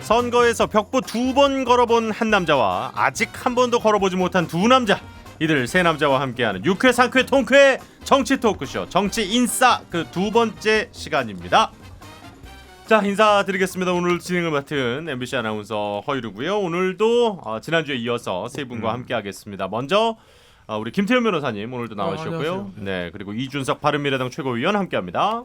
선거에서 벽보 2번 걸어본 한 남자와 아직 한 번도 걸어보지 못한 두 남자, 이들 세 남자와 함께하는 유쾌 상쾌 통쾌 정치 토크쇼 정치 인싸 그 두 번째 시간입니다. 자, 인사드리겠습니다. 오늘 진행을 맡은 MBC 아나운서 허유루고요. 오늘도 지난주에 이어서 세 분과 함께하겠습니다. 먼저 우리 김태현 변호사님 오늘도 나와주셨고요. 네, 그리고 이준석 바른미래당 최고위원 함께합니다.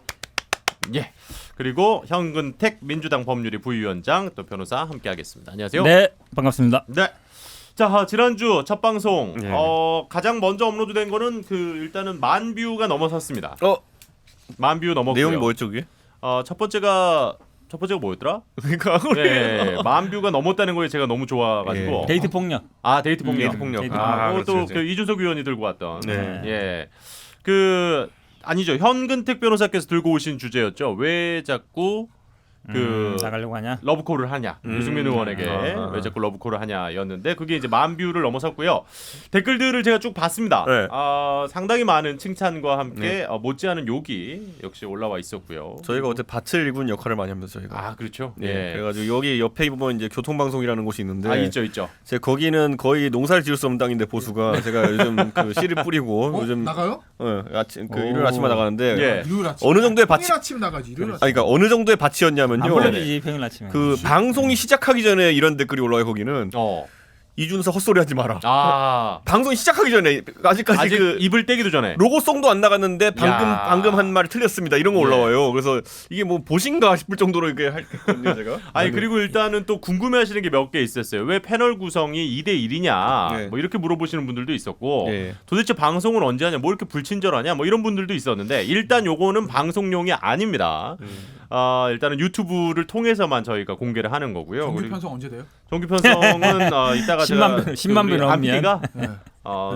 예. 그리고 현근택 민주당 법률위 부위원장 또 변호사 함께하겠습니다. 안녕하세요. 네, 반갑습니다. 네. 자, 지난주 첫 방송 가장 먼저 업로드된 거는 일단은 10,000뷰가 넘어섰습니다. 만 뷰 넘었고요. 내용이 뭐였죠, 그게? 첫 번째가 뭐였더라? 그러니까 네, 10,000뷰가 넘었다는 거에 제가 너무 좋아가지고. 데이트 폭력. 데이트 폭력. 데이트 폭력. 또 그렇죠. 이준석 의원이 들고 왔던. 네. 예. 아니죠. 현근택 변호사께서 들고 오신 주제였죠. 왜 자꾸 나가려고 하냐? 러브콜을 하냐, 유승민 의원에게 왜 자꾸 러브콜을 하냐였는데 그게 이제 10,000뷰를 넘어섰고요. 댓글들을 제가 쭉 봤습니다. 네. 상당히 많은 칭찬과 함께 못지않은 욕이 역시 올라와 있었고요. 저희가 어제 밭을 일군 역할을 많이 하면서 저희가. 그렇죠. 예. 그래가지고 여기 옆에 보면 이제 교통방송이라는 곳이 있는데. 있죠. 제가 거기는 거의 농사를 지을 수 없는 땅인데 보수가 제가 요즘 씨를 뿌리고 요즘 나가요? 아침 일요일 아침에 나가는데 일요일 아침. 어느 정도의 밭이 평일 아침 나가지. 일요일 아침. 그러니까 어느 정도의 밭이었냐면요. 안 불러주지 평일 아침에. 방송이 시작하기 전에 이런 댓글이 올라와요. 거기는 이준석 헛소리하지 마라. 방송 시작하기 전에 아직 입을 떼기도 전에 로고송도 안 나갔는데 방금 한 말 틀렸습니다. 이런 거 올라와요. 그래서 이게 뭐 보신가 싶을 정도로 이게 했거든요, 제가. 그리고 일단은 또 궁금해하시는 게 몇 개 있었어요. 왜 패널 구성이 2대1이냐 네. 뭐 이렇게 물어보시는 분들도 있었고 네. 도대체 방송은 언제 하냐, 뭐 이렇게 불친절하냐, 뭐 이런 분들도 있었는데 일단 요거는 방송용이 아닙니다. 일단은 유튜브를 통해서만 저희가 공개를 하는 거고요. 정규 편성 언제 돼요? 정규 편성은 이따가 10만 뷰 넘으면 안피디가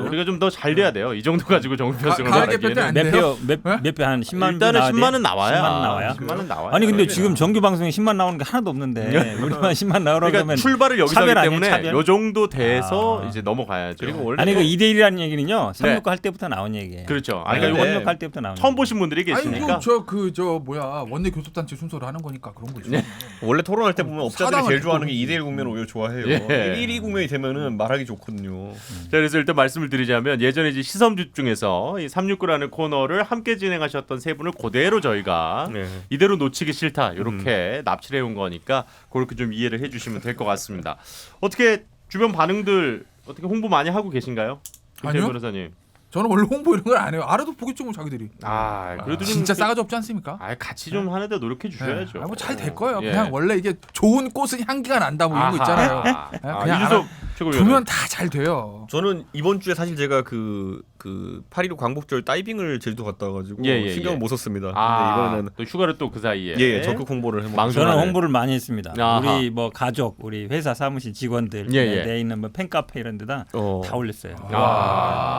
우리가 좀 더 잘 돼야 돼요. 이 정도 가지고 정규 편성을 가을 개편 때안 돼요? 몇표 한 10만 일단은 뷰 10만은 나와야. 10만 나와요? 10만은 나와요. 아니 근데 지금 정규 방송에 10만 나오는 게 하나도 없는데 우리만 10만 나오라고 그러니까 하면 출발을 여기서 하기 차별 아니에요, 때문에 차별? 요 정도 돼서 이제 넘어가야죠. 그리고 원래 아니 그 2대1이라는 얘기는요. 네. 369 할 때부터 나온 얘기예요. 그렇죠. 그러니까 요거 369 할 때부터 나온 처음 보신 분들이 아니 계시니까. 원내 교섭단체 순서를 하는 거니까 그런 거죠. 원래 토론할 때 보면 업자들이 사당을 제일 좋아하는 게 듣고 2대1 국면을 오히려 좋아해요. 예. 1위 국면이 되면은 말하기 좋거든요. 자, 그래서 일단 말씀을 드리자면 예전에 이제 시선집중에서 이 369라는 코너를 함께 진행하셨던 세 분을 그대로 저희가 이대로 놓치기 싫다 이렇게 납치를 해온 거니까 그렇게 좀 이해를 해주시면 될 것 같습니다. 어떻게 주변 반응들 어떻게 홍보 많이 하고 계신가요? 김태현 아니요. 변호사님. 저는 원래 홍보 이런 걸 안 해요. 알아도 보겠죠, 뭐 자기들이. 그래도 좀 진짜 싸가지 없지 않습니까? 같이 좀 하는데 노력해 주셔야죠. 뭐 잘 될 거예요. 예. 그냥 원래 이게 좋은 꽃은 향기가 난다 뭐 이런 거 있잖아요. 그냥 이준석 최고위원. 두면 다 잘 돼요. 저는 이번 주에 사실 제가 그 8.15 광복절 다이빙을 제주도 갔다 와가지고 신경을 못 썼습니다. 근데 이번에는 또 휴가를 또 그 사이에 적극 홍보를 해먹고 망설여- 저는 전화를. 홍보를 많이 했습니다. 아하. 우리 뭐 가족, 우리 회사 사무실 직원들 내 있는 뭐 팬카페 이런 데다 다 올렸어요.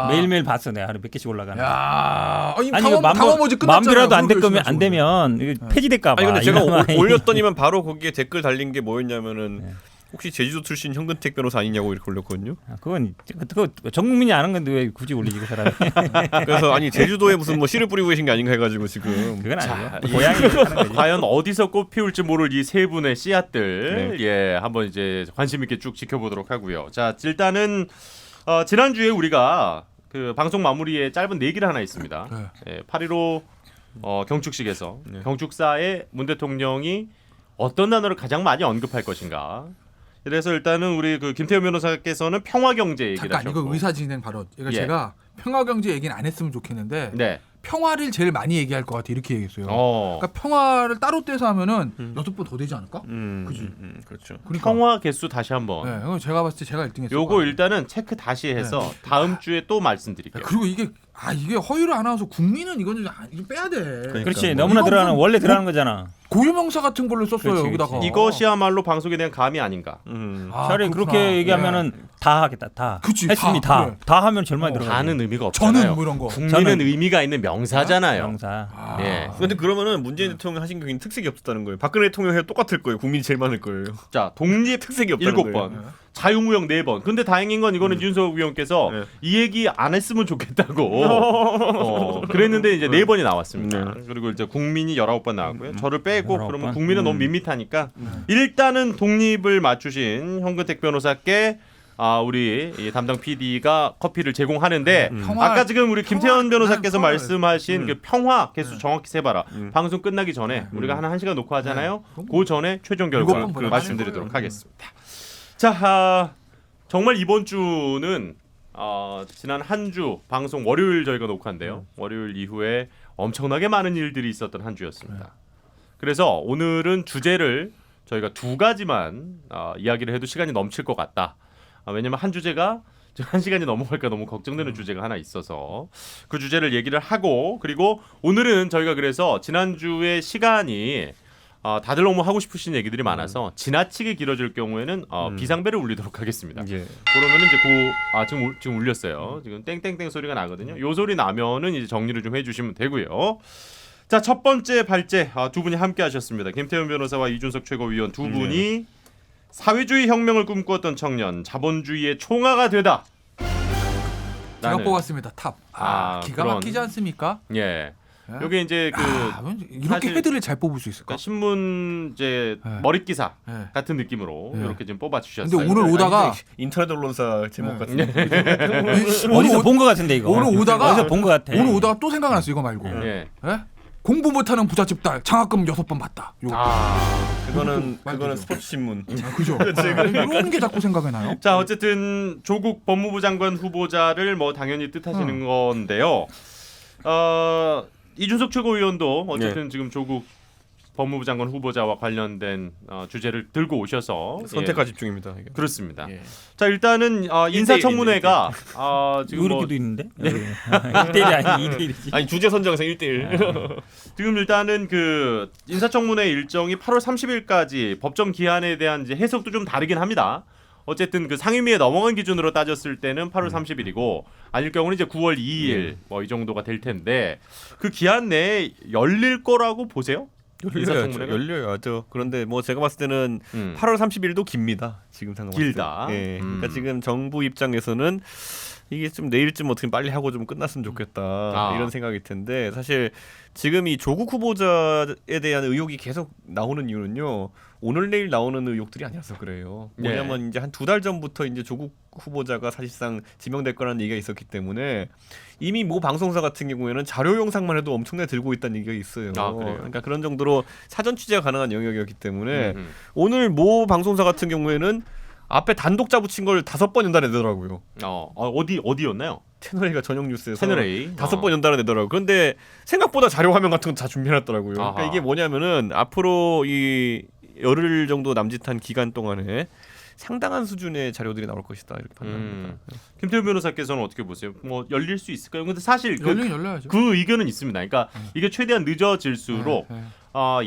매일매일 봤어 내가 하루 몇 개씩 올라가는. 야, 아니 당원모지 끝났잖아요. 마음대로라도 안 될 거면 열심히 안 되면 이거 폐지될까 봐. 아니 근데 제가 이러면 올렸더니만 바로 거기에 댓글 달린 게 뭐였냐면은 혹시 제주도 출신 현근택 변호사 아니냐고 이렇게 올렸거든요. 그건 그거 전 국민이 아는 건데 왜 굳이 올리지 그 사람이? 그래서 아니 제주도에 무슨 뭐 씨를 뿌리고 계신 게 아닌가 해가지고 지금. 그건 아니에요. 고양이 하는 거지. 과연 어디서 꽃피울지 모를 이 세 분의 씨앗들 한번 이제 관심 있게 쭉 지켜보도록 하고요. 자, 일단은 지난주에 우리가 그 방송 마무리에 짧은 내기를 하나 있습니다. 8.15 경축식에서 경축사에 문 대통령이 어떤 단어를 가장 많이 언급할 것인가. 그래서 일단은 우리 그 김태현 변호사께서는 평화경제 얘기를 잠깐 하셨고. 이거 의사진행 발언. 그러니까 제가 평화경제 얘기는 안 했으면 좋겠는데 평화를 제일 많이 얘기할 것 같아 이렇게 얘기했어요. 그러니까 평화를 따로 떼서 하면은 6번 더 되지 않을까? 그지? 그렇죠. 그러니까. 평화 개수 다시 한번. 네, 제가 봤을 때 제가 1등했어요. 요거 일단은 체크 다시 해서 다음 주에 또 말씀드릴게요. 그리고 이게 허유를 안 나와서 국민은 이건 좀 빼야 돼. 그렇지. 너무나 들어가는 원래 들어가는 거잖아. 고유명사 같은 걸로 썼어요. 그렇지, 여기다가. 이것이야말로 방송에 대한 감이 아닌가. 차라리 그렇구나. 그렇게 얘기하면은 다 하겠다. 다. 그치, 했습니다. 그래. 다 하면 절망이 들어가요. 다는 의미가 없잖아요. 저는 뭐 이런 거. 국민은 저는 의미가 있는 명사잖아요. 명사. 예. 근데 그러면은 문재인 대통령 하신 경우는 특색이 없었다는 거예요. 박근혜 대통령 해도 똑같을 거예요. 국민이 제일 많을 거예요. 자, 독립 특색이 없다는 7번, 거예요. 자유무역 4번. 근데 다행인 건 이거는 윤석열 위원께서 이 얘기 안 했으면 좋겠다고 그랬는데 이제 4번이 나왔습니다. 그리고 이제 국민이 19번 나왔고요. 저를 빼고 19번? 그러면 국민은 너무 밋밋하니까 일단은 독립을 맞추신 현근택 변호사께 우리 이 담당 PD가 커피를 제공하는데 아까 지금 우리 김태현 변호사께서 말씀하신 그 평화 개수 정확히 세봐라. 방송 끝나기 전에 우리가 한 1시간 놓고 하잖아요. 그 전에 최종 결과 말씀드리도록 하겠습니다. 자, 정말 이번 주는 지난 한 주 방송 월요일 저희가 녹화인데요. 월요일 이후에 엄청나게 많은 일들이 있었던 한 주였습니다. 그래서 오늘은 주제를 저희가 2가지만 이야기를 해도 시간이 넘칠 것 같다. 왜냐면 한 주제가 1시간이 넘어갈까 너무 걱정되는 주제가 하나 있어서 그 주제를 얘기를 하고, 그리고 오늘은 저희가 그래서 지난주에 시간이 다들 너무 하고 싶으신 얘기들이 많아서 지나치게 길어질 경우에는 비상벨을 울리도록 하겠습니다. 예. 그러면은 이제 지금 울렸어요. 지금 땡땡땡 소리가 나거든요. 요 소리 나면은 이제 정리를 좀 해주시면 되고요. 자, 첫 번째 발제 두 분이 함께 하셨습니다. 김태현 변호사와 이준석 최고위원 두 분이 사회주의 혁명을 꿈꾸었던 청년, 자본주의의 총아가 되다. 제가 뽑았습니다. 탑. 기가 막히지 않습니까? 예. 여기 이제 이렇게 헤드를 잘 뽑을 수 있을까? 그러니까 신문 이제 머릿 기사 같은 느낌으로 이렇게 좀 뽑아 주셨어요. 근데 오늘 오다가 인터넷 언론사 제목 같은데. 어디서 본 것 같은데 이거. 오늘 오다가 어디서 본 것 같아. 오늘 오다가 또 생각났어 이거 말고. 예. 공부 못하는 부잣집 딸 장학금 6번 받다. 그거는 스포츠 신문. 그죠? 이런 게 자꾸 생각이 나요. 자, 어쨌든 조국 법무부 장관 후보자를 뭐 당연히 뜻하시는 건데요. 이준석 최고위원도 어쨌든 지금 조국 법무부 장관 후보자와 관련된 주제를 들고 오셔서 선택과 집중입니다. 이게. 그렇습니다. 자, 일단은 인사청문회가 지금 이렇게도 있는데 1대1이 아니 2대1이지. 아니 주제 선정에서 1대1. 지금 일단은 그 인사청문회 일정이 8월 30일까지 법정 기한에 대한 이제 해석도 좀 다르긴 합니다. 어쨌든 그 상임위에 넘어간 기준으로 따졌을 때는 8월 30일이고 아닐 경우는 이제 9월 2일 뭐 이 정도가 될 텐데 그 기한 내에 열릴 거라고 보세요? 열려야죠. 그런데 뭐 제가 봤을 때는 8월 30일도 깁니다. 지금 상황 길다. 예. 그러니까 지금 정부 입장에서는 이게 좀 내일쯤 어떻게 빨리 하고 좀 끝났으면 좋겠다 이런 생각일 텐데, 사실 지금 이 조국 후보자에 대한 의혹이 계속 나오는 이유는요, 오늘 내일 나오는 의혹들이 아니라서 그래요. 뭐냐면 이제 한 2달 전부터 이제 조국 후보자가 사실상 지명될 거라는 얘기가 있었기 때문에 이미 모 방송사 같은 경우에는 자료 영상만 해도 엄청나게 들고 있다는 얘기가 있어요. 그러니까 그런 정도로 사전 취재가 가능한 영역이었기 때문에 오늘 모 방송사 같은 경우에는 앞에 단독자 붙인 걸 5번 연달아내더라고요. 어디였나요? 채널A가 전용 뉴스에서 채널A 5번 연달아내더라고요. 그런데 생각보다 자료 화면 같은 거 다 준비해놨더라고요. 그러니까 이게 뭐냐면은 앞으로 이 열흘 정도 남짓한 기간 동안에 상당한 수준의 자료들이 나올 것이다 이렇게 판단합니다. 김태훈 변호사께서는 어떻게 보세요? 뭐 열릴 수 있을까요? 근데 사실 열려야죠. 그 의견은 있습니다. 그러니까 이게 최대한 늦어질수록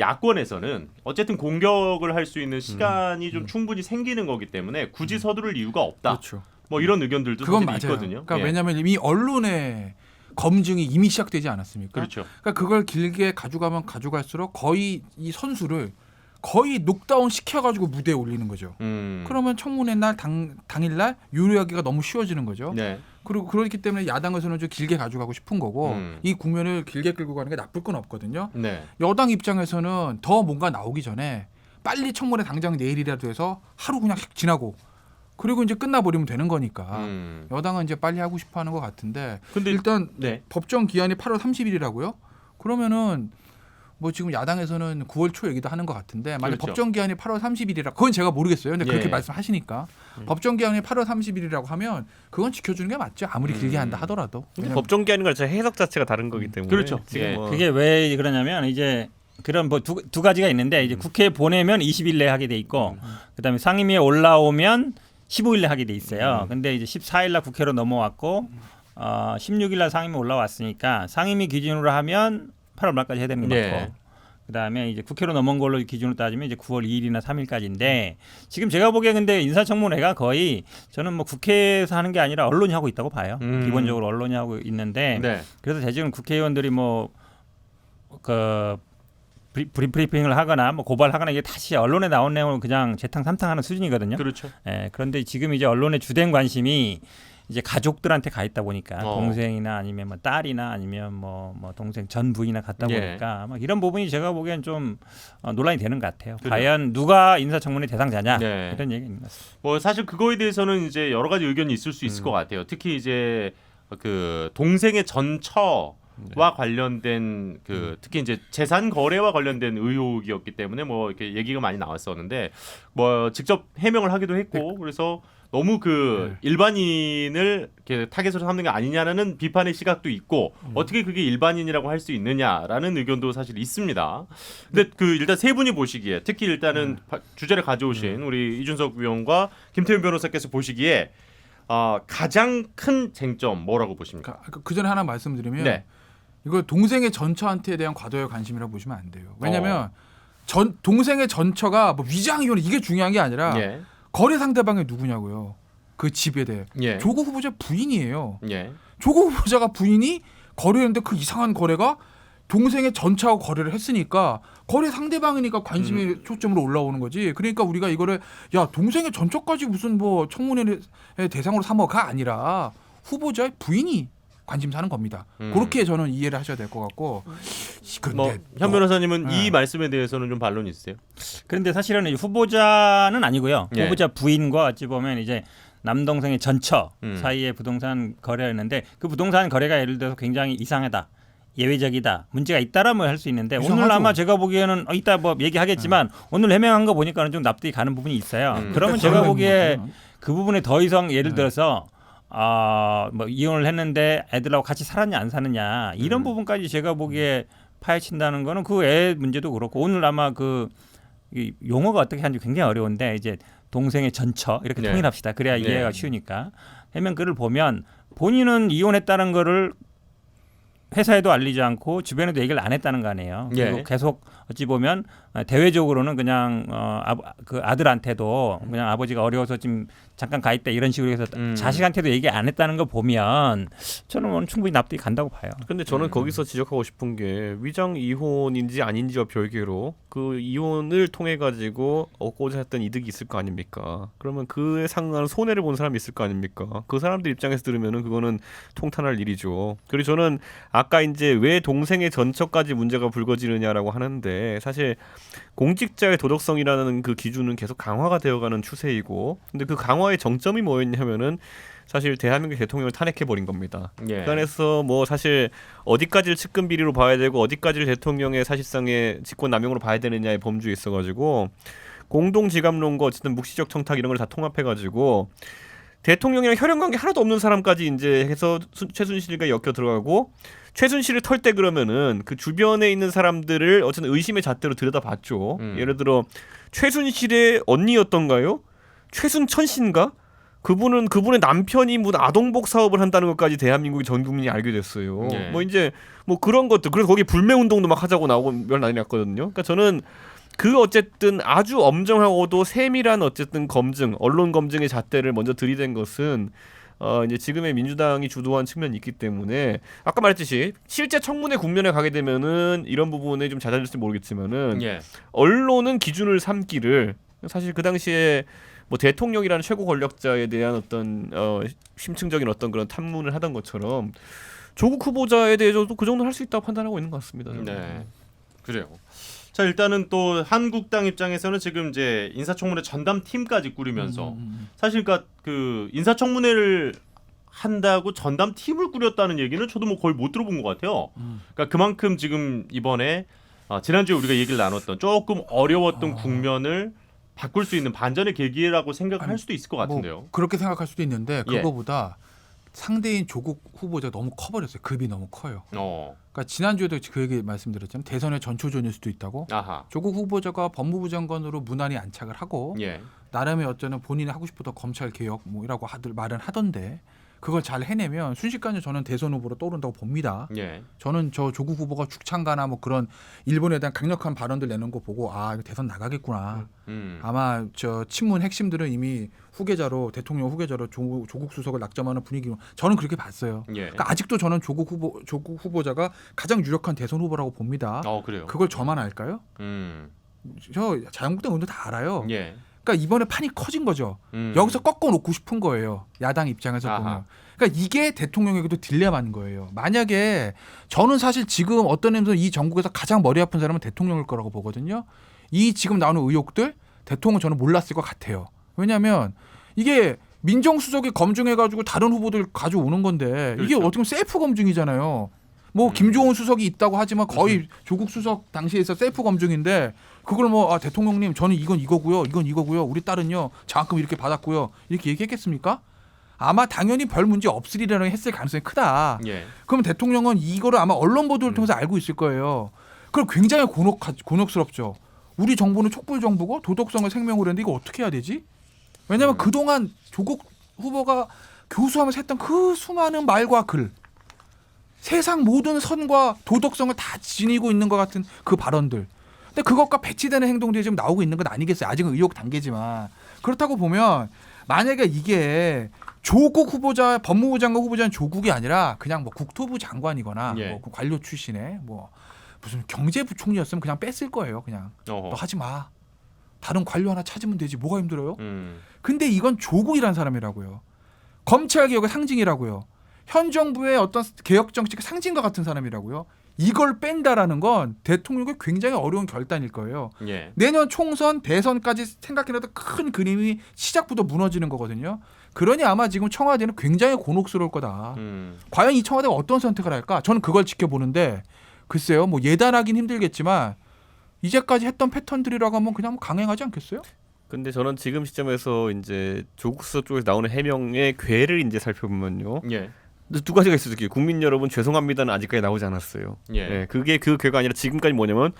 야권에서는 어쨌든 공격을 할 수 있는 시간이 좀 충분히 생기는 거기 때문에 굳이 서두를 이유가 없다. 그렇죠. 뭐 이런 의견들도 그건 사실 맞아요. 있거든요. 그러니까 왜냐하면 이미 언론의 검증이 이미 시작되지 않았습니까? 그렇죠. 그러니까 그걸 길게 가져가면 가져갈수록 거의 이 선수를 거의 녹다운 시켜가지고 무대에 올리는 거죠. 그러면 청문회 날 당일날 유리하기가 너무 쉬워지는 거죠. 그리고 그렇기 때문에 야당에서는 좀 길게 가져가고 싶은 거고 이 국면을 길게 끌고 가는 게 나쁠 건 없거든요. 여당 입장에서는 더 뭔가 나오기 전에 빨리 청문회 당장 내일이라도 해서 하루 그냥 지나고 그리고 이제 끝나버리면 되는 거니까 여당은 이제 빨리 하고 싶어하는 것 같은데 근데 일단 법정 기한이 8월 30일이라고요? 그러면은 뭐 지금 야당에서는 9월 초 얘기도 하는 것 같은데 만약 법정 기한이 8월 30일이라 그건 제가 모르겠어요. 근데 그렇게 말씀하시니까 법정 기한이 8월 30일이라고 하면 그건 지켜주는 게 맞죠. 아무리 길게 한다 하더라도. 법정 기한인 건 해석 자체가 다른 거기 때문에. 그렇죠. 지금 뭐 그게 왜 그러냐면 이제 그런 뭐 두 가지가 있는데 이제 국회에 보내면 20일 내에 하게 돼 있고 그다음에 상임위에 올라오면 15일 내에 하게 돼 있어요. 근데 이제 14일 날 국회로 넘어왔고 16일 날 상임위 올라왔으니까 상임위 기준으로 하면 8월 말까지 해야 되는 것 같고 그다음에 이제 국회로 넘어온 걸로 기준으로 따지면 이제 9월 2일이나 3일까지인데 지금 제가 보기에 근데 인사청문회가 거의 저는 뭐 국회에서 하는 게 아니라 언론이 하고 있다고 봐요. 기본적으로 언론이 하고 있는데 네. 그래서 대체로 국회의원들이 뭐 그 브리핑을 하거나 뭐 고발하거나 이게 다시 언론에 나온 내용을 그냥 재탕 삼탕하는 수준이거든요. 그렇죠. 그런데 지금 이제 언론의 주된 관심이 이제 가족들한테 가 있다 보니까 동생이나 아니면 뭐 딸이나 아니면 뭐 동생 전 부인이나 갔다 보니까 막 이런 부분이 제가 보기엔 좀 논란이 되는 것 같아요. 그래요. 과연 누가 인사청문회 대상자냐 네. 이런 얘기가 있는 것 같습니다. 뭐 사실 그거에 대해서는 이제 여러 가지 의견이 있을 수 있을 것 같아요. 특히 이제 그 동생의 전처와 관련된 그 특히 이제 재산 거래와 관련된 의혹이었기 때문에 뭐 이렇게 얘기가 많이 나왔었는데 뭐 직접 해명을 하기도 했고 그래서 너무 그 일반인을 이렇게 타겟으로 삼는 게 아니냐는 비판의 시각도 있고 어떻게 그게 일반인이라고 할 수 있느냐라는 의견도 사실 있습니다. 근데 그 일단 세 분이 보시기에 특히 일단은 주제를 가져오신 우리 이준석 위원과 김태훈 변호사께서 보시기에 가장 큰 쟁점 뭐라고 보십니까? 그 전에 하나 말씀드리면 네. 이거 동생의 전처한테 대한 과도의 관심이라고 보시면 안 돼요. 왜냐하면 동생의 전처가 뭐 위장 이혼 이게 중요한 게 아니라 예. 거래 상대방이 누구냐고요. 그 집에 대해 예. 조국 후보자 부인이에요. 예. 조국 후보자가 부인이 거래했는데 그 이상한 거래가 동생의 전처하고 거래를 했으니까 거래 상대방이니까 관심이 초점으로 올라오는 거지. 그러니까 우리가 이거를 야 동생의 전처까지 무슨 뭐 청문회 대상으로 삼어가 아니라 후보자의 부인이 관심사는 겁니다. 그렇게 저는 이해를 하셔야 될 것 같고. 뭐 현 변호사님은 이 말씀에 대해서는 좀 반론이 있으세요? 그런데 사실은 이 후보자는 아니고요. 예. 후보자 부인과 어찌 보면 이제 남동생의 전처 사이에 부동산 거래였는데 그 부동산 거래가 예를 들어서 굉장히 이상하다. 예외적이다. 문제가 있다라면 할 수 있는데 이상하죠. 오늘 아마 제가 보기에는 이따 뭐 얘기하겠지만 오늘 해명한 거 보니까는 좀 납득이 가는 부분이 있어요. 그러면 제가 보기에 그 부분에 더 이상 예를 들어서 뭐 이혼을 했는데 애들하고 같이 살았냐 안 사느냐 이런 부분까지 제가 보기에 파헤친다는 거는 그 애 문제도 그렇고 오늘 아마 이 용어가 어떻게 하는지 굉장히 어려운데 이제 동생의 전처 이렇게 네. 통일합시다. 그래야 이해가 쉬우니까 해명글을 보면 본인은 이혼했다는 거를 회사에도 알리지 않고 주변에도 얘기를 안 했다는 거 아니에요. 그리고 예. 계속 어찌 보면 대외적으로는 그냥 그 아들한테도 그냥 아버지가 어려워서 지금 잠깐 가 있다 이런 식으로 해서 자식한테도 얘기 안 했다는 거 보면 저는 충분히 납득이 간다고 봐요. 근데 저는 거기서 지적하고 싶은 게 위장 이혼인지 아닌지와 별개로 그 이혼을 통해 가지고 얻고자 했던 이득이 있을 거 아닙니까? 그러면 그에 상응하는 손해를 본 사람이 있을 거 아닙니까? 그 사람들 입장에서 들으면은 그거는 통탄할 일이죠. 그리고 저는 아까 이제 왜 동생의 전처까지 문제가 불거지느냐라고 하는데 사실 공직자의 도덕성이라는 그 기준은 계속 강화가 되어가는 추세이고 근데 그 강화의 정점이 뭐였냐면은 사실 대한민국 대통령을 탄핵해버린 겁니다. 예. 그 안에서 뭐 사실 어디까지를 측근 비리로 봐야 되고 어디까지를 대통령의 사실상의 직권남용으로 봐야 되느냐의 범주에 있어가지고 공동지감론과 어쨌든 묵시적 청탁 이런 걸 다 통합해가지고 대통령이랑 혈연관계 하나도 없는 사람까지 이제 해서 최순실과 엮여 들어가고 최순실을 털 때 그러면은 그 주변에 있는 사람들을 어쨌든 의심의 잣대로 들여다봤죠. 예를 들어 최순실의 언니였던가요? 최순천 씨인가? 그분의 남편이 뭐 아동복 사업을 한다는 것까지 대한민국의 전 국민이 알게 됐어요. 예. 뭐 이제 뭐 그런 것들 그래서 거기 불매 운동도 막 하자고 나오고 몇 난리 났거든요. 그러니까 저는 그 어쨌든 아주 엄정하고도 세밀한 어쨌든 검증, 언론 검증의 잣대를 먼저 들이댄 것은 이제 지금의 민주당이 주도한 측면이 있기 때문에 아까 말했듯이 실제 청문회 국면에 가게 되면은 이런 부분에 좀 잦아질지 모르겠지만은 예. 언론은 기준을 삼기를 사실 그 당시에 뭐 대통령이라는 최고 권력자에 대한 어떤 심층적인 어떤 그런 탐문을 하던 것처럼 조국 후보자에 대해서도 그 정도 할 수 있다고 판단하고 있는 것 같습니다. 저는. 네. 그래요. 자 일단은 또 한국당 입장에서는 지금 이제 인사청문회 전담팀까지 꾸리면서 사실 그러니까 그 인사청문회를 한다고 전담팀을 꾸렸다는 얘기는 저도 뭐 거의 못 들어본 것 같아요. 그러니까 그만큼 지금 이번에 지난주에 우리가 얘기를 나눴던 조금 어려웠던 국면을 바꿀 수 있는 반전의 계기라고 생각할 수도 있을 것 같은데요. 뭐 그렇게 생각할 수도 있는데 예. 그거보다 상대인 조국 후보자가 너무 커버렸어요. 급이 너무 커요. 그러니까 지난주에도 그 얘기 말씀드렸잖아요. 대선의 전초전일 수도 있다고. 아하. 조국 후보자가 법무부 장관으로 무난히 안착을 하고 예. 나름의 어쩌는 본인이 하고 싶었던 검찰 개혁 뭐이라고 말은 하던데 그걸 잘 해내면 순식간에 저는 대선 후보로 떠오른다고 봅니다. 예. 저는 저 조국 후보가 죽창가나 뭐 그런 일본에 대한 강력한 발언들 내는 거 보고 아 이거 대선 나가겠구나. 아마 저 친문 핵심들은 이미 후계자로 대통령 후계자로 조국 수석을 낙점하는 분위기로 저는 그렇게 봤어요. 예. 그러니까 아직도 저는 조국 후보자가 가장 유력한 대선 후보라고 봅니다. 그래요. 그걸 저만 알까요? 저 자유한국당 의원도 다 알아요. 예. 그러니까 이번에 판이 커진 거죠. 여기서 꺾어 놓고 싶은 거예요. 야당 입장에서 아하. 보면. 그러니까 이게 대통령에게도 딜레마인 거예요. 만약에 저는 사실 지금 어떤 의미에서 이 전국에서 가장 머리 아픈 사람은 대통령일 거라고 보거든요. 이 지금 나오는 의혹들 대통령 저는 몰랐을 것 같아요. 왜냐하면 이게 민정수석이 검증해가지고 다른 후보들 가져오는 건데 이게 그렇죠. 어떻게 보면 셀프 검증이잖아요. 뭐 김종훈 수석이 있다고 하지만 거의 조국 수석 당시에 있어 셀프 검증인데 그걸 뭐 대통령님 저는 이건 이거고요. 이건 이거고요. 우리 딸은요. 장학금 이렇게 받았고요. 이렇게 얘기했겠습니까? 아마 당연히 별 문제 없으리라는 했을 가능성이 크다. 예. 그럼 대통령은 이거를 아마 언론 보도를 통해서 알고 있을 거예요. 그럼 굉장히 곤혹스럽죠. 우리 정부는 촛불 정부고 도덕성을 생명으로 했는데 이거 어떻게 해야 되지? 왜냐하면 그동안 조국 후보가 교수하면서 했던 그 수많은 말과 글 세상 모든 선과 도덕성을 다 지니고 있는 것 같은 그 발언들. 근데 그것과 배치되는 행동들이 지금 나오고 있는 건 아니겠어요. 아직은 의혹 단계지만. 그렇다고 보면 만약에 이게 조국 후보자, 법무부 장관 후보자는 조국이 아니라 그냥 뭐 국토부 장관이거나 예. 뭐 관료 출신의 뭐 무슨 경제부총리였으면 그냥 뺐을 거예요. 그냥 어허. 너 하지 마. 다른 관료 하나 찾으면 되지. 뭐가 힘들어요? 음. 근데 이건 조국이라는 사람이라고요. 검찰 개혁의 상징이라고요. 현 정부의 어떤 개혁 정책의 상징과 같은 사람이라고요. 이걸 뺀다라는 건 대통령의 굉장히 어려운 결단일 거예요. 예. 내년 총선, 대선까지 생각해도 큰 그림이 시작부터 무너지는 거거든요. 그러니 아마 지금 청와대는 굉장히 곤혹스러울 거다. 과연 이 청와대가 어떤 선택을 할까? 저는 그걸 지켜보는데 글쎄요. 뭐 예단하긴 힘들겠지만 이제까지 했던 패턴들이라고 하면 그냥 강행하지 않겠어요? 근데 저는 지금 시점에서 이제 조국 수석 쪽에서 나오는 해명의 궤를 이제 살펴보면요. 예. 두 가지가 있어요. 국민 여러분 죄송합니다는 아직까지 나오지 않았어요. 예. 그게 그 궤가 아니라 지금까지 뭐냐면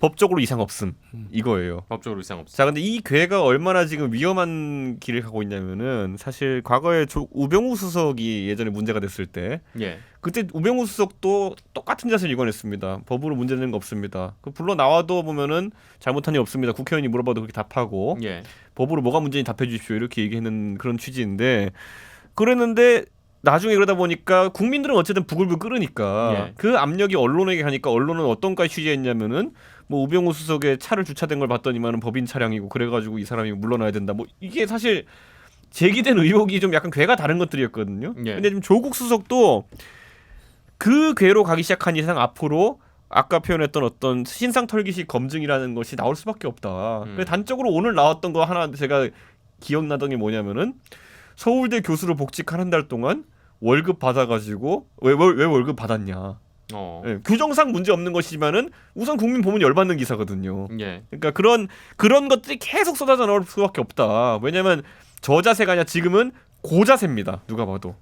법적으로 이상 없음 이거예요. 법적으로 이상 없어. 자, 근데 이 궤가 얼마나 지금 위험한 길을 가고 있냐면은 사실 과거에 우병우 수석이 예전에 문제가 됐을 때 예. 그때 우병우 수석도 똑같은 자세를 이관했습니다. 법으로 문제되는 거 없습니다. 그 불러 나와도 보면은 잘못한 일 없습니다. 국회의원이 물어봐도 그렇게 답하고 예. 법으로 뭐가 문제인지 답해 주십시오 이렇게 얘기하는 그런 취지인데 그랬는데 나중에 그러다 보니까 국민들은 어쨌든 부글부글 끓으니까 예. 그 압력이 언론에게 가니까 언론은 어떤까지 취재했냐면은 뭐 우병우 수석의 차를 주차된 걸 봤더니만은 법인 차량이고 그래가지고 이 사람이 물러나야 된다. 뭐 이게 사실 제기된 의혹이 좀 약간 궤가 다른 것들이었거든요. 예. 근데 지금 조국 수석도 그 궤로 가기 시작한 이상 앞으로 아까 표현했던 어떤 신상 털기식 검증이라는 것이 나올 수밖에 없다. 근데 단적으로 오늘 나왔던 거 하나 제가 기억나던 게 뭐냐면은 서울대 교수로 복직한 한 달 동안 월급 받아가지고 왜 월급 받았냐? 예, 규정상 문제 없는 것이지만은 우선 국민 보면 열받는 기사거든요. 예. 그러니까 그런 것들이 계속 쏟아져 나올 수밖에 없다. 왜냐하면 저 자세가 아니라 지금은 고자세입니다. 누가 봐도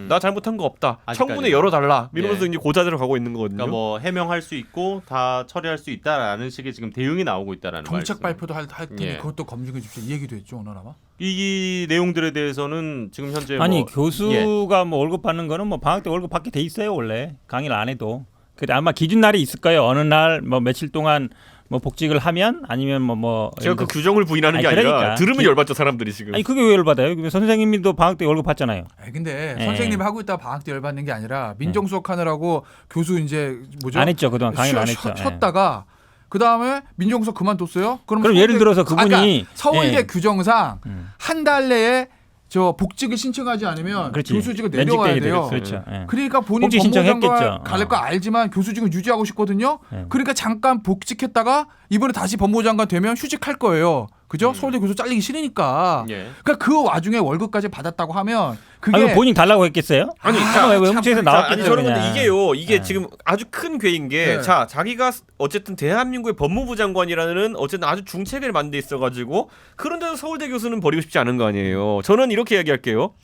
나 잘못한 거 없다. 아직까지는. 청문회 열어달라. 이러면서 예. 이제 고자세로 가고 있는 거거든요. 그러니까 뭐 해명할 수 있고 다 처리할 수 있다라는 식의 지금 대응이 나오고 있다라는 정책 말씀. 발표도 할 테니 예. 그것도 검증해 주십시오. 이 얘기도 했죠 오늘 아마. 이 내용들에 대해서는 지금 현재 아니 뭐 교수가 뭐 월급 받는 거는 뭐 방학 때 월급 받게 돼 있어요 원래 강의를 안 해도. 근데 아마 기준 날이 있을 거예요. 어느 날 뭐 며칠 동안 뭐 복직을 하면 아니면 뭐 제가 그 규정을 부인하는 게 아니, 아니라 그러니까. 들으면 열받죠 사람들이 지금. 아니 그게 왜 열받아요? 선생님도 방학 때 월급 받잖아요. 근데 예. 선생님이 하고 있다 방학 때 열받는 게 아니라 민정수석 하느라고 교수 이제 뭐죠? 안 했죠 그동안 강의를 안 했죠. 쉬었다가 그 다음에 민정수석 그만뒀어요. 그럼 예를 들어서 그분이 그러니까 서울대 예. 규정상 한 달 내에 저 복직을 신청하지 않으면 그렇지. 교수직을 내려와야 면직되게 돼요. 그렇죠. 예. 그러니까 본인 복직 신청했겠죠. 법무장관 갈 거 알지만 교수직을 유지하고 싶거든요. 예. 그러니까 잠깐 복직했다가 이번에 다시 법무장관 되면 휴직할 거예요. 그죠? 서울대 교수 잘리기 싫으니까. 예. 그러니까 그 와중에 월급까지 받았다고 하면 그게 아니 본인 달라고 했겠어요? 아니, 왜 훔쳐서 나왔겠죠. 아니 저는 근데 그냥. 이게 네. 지금 아주 큰 괴인 게 네. 자 자기가 어쨌든 대한민국의 법무부 장관이라는 어쨌든 아주 중책을 만든 데 있어가지고 그런 데서 서울대 교수는 버리고 싶지 않은 거 아니에요. 저는 이렇게 이야기할게요.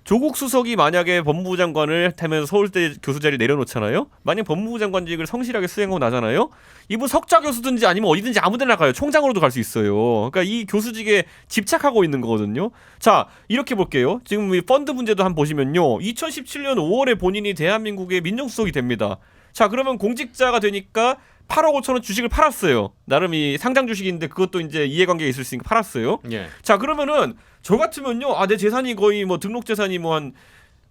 조국 수석이 만약에 법무부 장관을 하면서 서울대 교수 자리를 내려놓잖아요. 만약 법무부 장관직을 성실하게 수행하고 나잖아요. 이분 석좌 교수든지 아니면 어디든지 아무데나 가요. 총장으로도 갈 수 있어요. 그러니까 이 교수직에 집착하고 있는 거거든요. 자, 이렇게 볼게요. 지금 이 펀드 문제도 한번 보시면요. 2017년 5월에 본인이 대한민국의 민정수석이 됩니다. 자, 그러면 공직자가 되니까 8억 5천 원 주식을 팔았어요. 나름 이 상장 주식인데 그것도 이제 이해관계가 있을 수 있으니까 팔았어요. 예. 자, 그러면은 저 같으면요. 내 재산이 거의 뭐 등록 재산이 뭐 한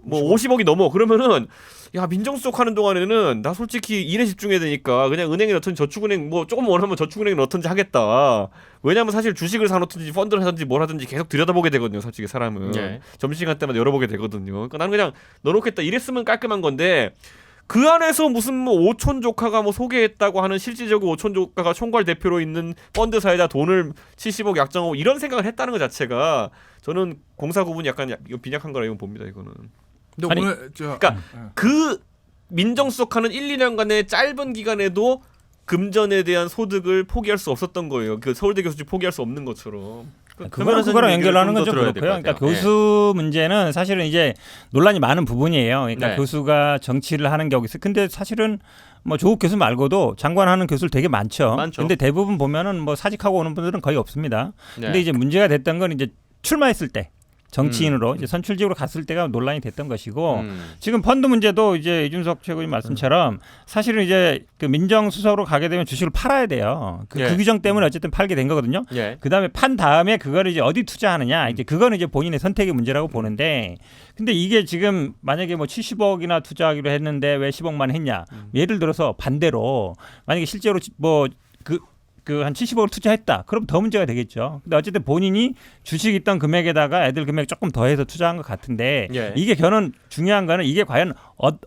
50억이 넘어. 그러면은 야, 민정수석 하는 동안에는 나 솔직히 일에 집중해야 되니까 그냥 은행에 넣든지 저축은행 뭐 조금 원하면 저축은행에 넣든지 하겠다. 왜냐면 사실 주식을 사놓든지 펀드를 하든지 뭘 하든지 계속 들여다보게 되거든요. 솔직히 사람은. 예. 점심시간 때마다 열어보게 되거든요. 그러니까 나는 그냥 넣어놓겠다. 이랬으면 깔끔한 건데 그 안에서 무슨 뭐 오촌 조카가 뭐 소개했다고 하는 실질적으로 오촌 조카가 총괄 대표로 있는 펀드사에다 돈을 70억 약정하고 이런 생각을 했다는 것 자체가 저는 공사 구분이 약간 빈약한 거라 이건 봅니다. 이거는. 근데 아니, 오늘 그러니까 그 민정수석하는 1-2년간의 짧은 기간에도 금전에 대한 소득을 포기할 수 없었던 거예요. 그 서울대 교수직 포기할 수 없는 것처럼. 그거랑 연결하는 건 좀 들어야 그렇고요. 될것 그러니까 같아요. 교수 문제는 사실은 이제 논란이 많은 부분이에요. 그러니까 네. 교수가 정치를 하는 게 있어요. 근데 사실은 뭐 조국 교수 말고도 장관하는 교수들 되게 많죠. 많죠. 근데 대부분 보면은 뭐 사직하고 오는 분들은 거의 없습니다. 네. 근데 이제 문제가 됐던 건 이제 출마했을 때 정치인으로 이제 선출직으로 갔을 때가 논란이 됐던 것이고 지금 펀드 문제도 이제 이준석 최고님 말씀처럼 사실은 이제 그 민정수석으로 가게 되면 주식을 팔아야 돼요. 그 예. 규정 때문에 어쨌든 팔게 된 거거든요. 예. 그다음에 판 다음에 그거를 이제 어디 투자하느냐 이제 그거는 이제 본인의 선택의 문제라고 보는데 근데 이게 지금 만약에 뭐 70억이나 투자하기로 했는데 왜 10억만 했냐 예를 들어서 반대로 만약에 실제로 뭐 그 한 70억을 투자했다. 그럼 더 문제가 되겠죠. 근데 어쨌든 본인이 주식 있던 금액에다가 애들 금액 조금 더해서 투자한 것 같은데 예. 이게 저는 중요한 거는 이게 과연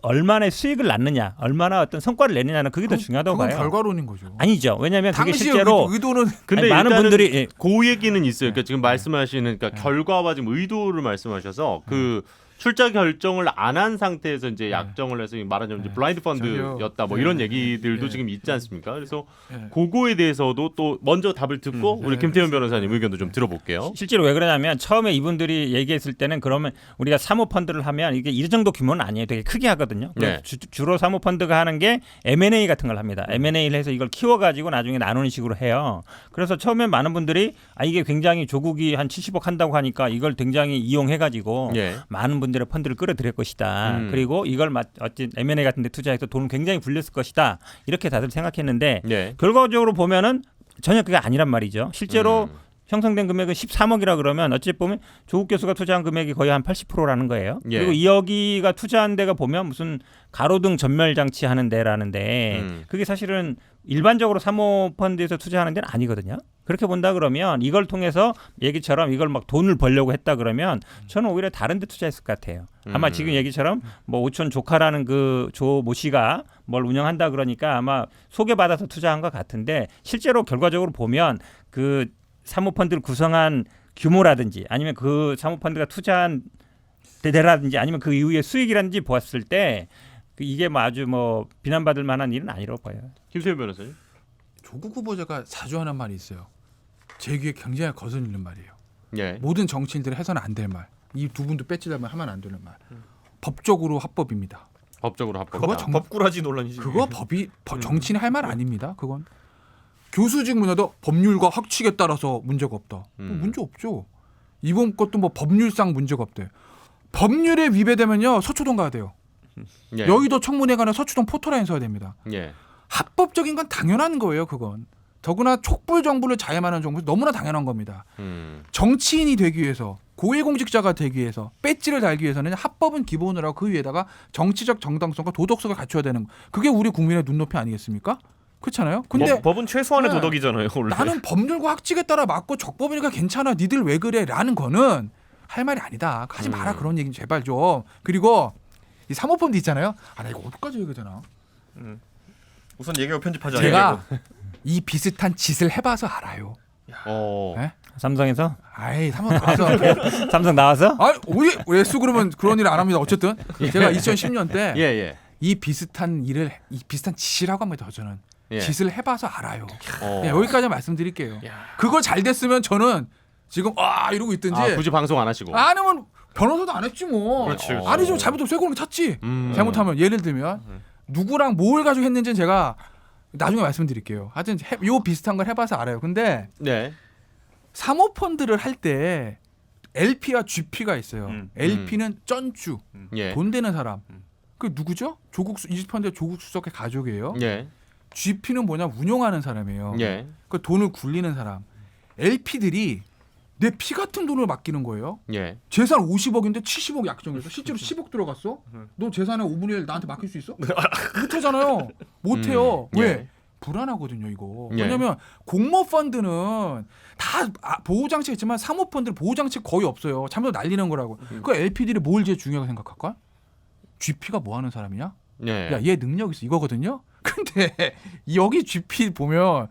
얼마나의 수익을 낳느냐, 얼마나 어떤 성과를 내느냐는 그게 더 중요하다고 그건 봐요. 결과론인 거죠. 아니죠. 왜냐하면 그게 당시의 실제로 의도는 근데 아니, 많은 일단은 분들이 예. 그 얘기는 있어요. 그러니까 지금 말씀하시는 그러니까 결과와 지금 의도를 말씀하셔서 그 출자 결정을 안 한 상태에서 이제 약정을 해서 말하자면 이제 블라인드 펀드였다 뭐 이런 얘기들도 지금 있지 않습니까? 그래서 그거에 대해서도 또 먼저 답을 듣고 우리 김태현 변호사님 의견도 좀 들어볼게요. 실제로 왜 그러냐면 처음에 이분들이 얘기했을 때는 그러면 우리가 사모펀드를 하면 이게 이 정도 규모는 아니에요. 되게 크게 하거든요. 네. 주로 사모펀드가 하는 게 M&A 같은 걸 합니다. M&A를 해서 이걸 키워가지고 나중에 나누는 식으로 해요. 그래서 처음에 많은 분들이 이게 굉장히 조국이 한 70억 한다고 하니까 이걸 굉장히 이용해가지고 예. 많은 분들의 펀드를 끌어들일 것이다. 그리고 이걸 어찌 M&A 같은 데 투자해서 돈을 굉장히 굴렸을 것이다. 이렇게 다들 생각했는데 예. 결과적으로 보면은 전혀 그게 아니란 말이죠. 실제로 형성된 금액은 13억이라 그러면 어찌 보면 조국 교수가 투자한 금액이 거의 한 80%라는 거예요. 예. 그리고 이여기가 투자한 데가 보면 무슨 가로등 전멸 장치 하는 데라는데 그게 사실은 일반적으로 사모펀드에서 투자하는 데는 아니거든요. 그렇게 본다 그러면 이걸 통해서 얘기처럼 이걸 막 돈을 벌려고 했다 그러면 저는 오히려 다른 데 투자했을 것 같아요. 아마 지금 얘기처럼 뭐 오촌 조카라는 그 조 모 씨가 뭘 운영한다 그러니까 아마 소개받아서 투자한 것 같은데 실제로 결과적으로 보면 그 사모펀드를 구성한 규모라든지 아니면 그 사모펀드가 투자한 데라든지 아니면 그 이후의 수익이라든지 보았을 때 이게 뭐 아주 뭐 비난받을 만한 일은 아니라고 봐요. 김태현 변호사님. 조국 후보자가 자주 하는 말이 있어요. 제 귀에 굉장히 거슬리는 말이에요. 예. 모든 정치인들이 해서는 안 될 말. 이 두 분도 뺏지려면 하면 안 되는 말. 법적으로 합법입니다. 법적으로 합법. 그거 법꾸라지 논란이지. 그거 정치인이 할 말 아닙니다. 그건 교수직 문제도 법률과 학칙에 따라서 문제가 없다. 문제 없죠. 이번 것도 뭐 법률상 문제가 없대. 법률에 위배되면요 서초동 가야 돼요. 예. 여의도 청문회 관에 서초동 포토라인 서야 됩니다. 예. 합법적인 건 당연한 거예요. 그건 더구나 촉불 정부를 자임하는 정부 너무나 당연한 겁니다. 정치인이 되기 위해서 고위공직자가 되기 위해서 배지를 달기 위해서는 합법은 기본으로 하고 그 위에다가 정치적 정당성과 도덕성을 갖춰야 되는 거. 그게 우리 국민의 눈높이 아니겠습니까? 그렇잖아요. 근데 법은 최소한의 네. 도덕이잖아요. 원래. 나는 법률과 학칙에 따라 맞고 적법이니까 괜찮아. 니들 왜 그래?라는 거는 할 말이 아니다. 하지 마라 그런 얘기 제발 좀. 그리고 이 사모펀드 있잖아요. 나 이거 어디까지 얘기해야 되나? 우선 얘기하고 편집하자. 제가 이 비슷한 짓을 해봐서 알아요. 네? 삼성에서? 아이 삼성 나와서. 삼성 나와서? 왜 그러면 그런 일 안 합니다. 어쨌든 제가 2010년 때 예. 이 비슷한 짓이라고 합니다. 저는 예. 짓을 해봐서 알아요. 여기까지 말씀드릴게요. 그거 잘 됐으면 저는 지금 이러고 있든지 굳이 방송 안 하시고. 아니면 변호사도 안 했지 뭐. 그렇지. 아니죠. 잘못하면 쇠고랑 찼지. 잘못하면 예를 들면 누구랑 뭘 가지고 했는지는 제가 나중에 말씀드릴게요. 하여튼 요 비슷한 걸 해봐서 알아요. 근데 네. 사모펀드를 할 때 LP와 GP가 있어요. LP는 쩐주, 예. 돈 되는 사람. 그 누구죠? 조국 20%의 조국 수석의 가족이에요. 예. GP는 뭐냐? 운용하는 사람이에요. 예. 그 돈을 굴리는 사람. LP들이 내 피 같은 돈을 맡기는 거예요. 예. 재산 50억인데 70억 약정해서 실제로 10억 들어갔어? 너 재산의 5분의 1 나한테 맡길 수 있어? 못하잖아요. 못해요. 왜? 예. 불안하거든요, 이거. 예. 왜냐면 공모 펀드는 다 보호 장치가 있지만 사모 펀드는 보호 장치 거의 없어요. 잘못 날리는 거라고. 그 LP들이 뭘 제일 중요하게 생각할까? GP가 뭐 하는 사람이냐? 예. 야, 얘 능력 있어 이거거든요. 근데 여기 GP 보면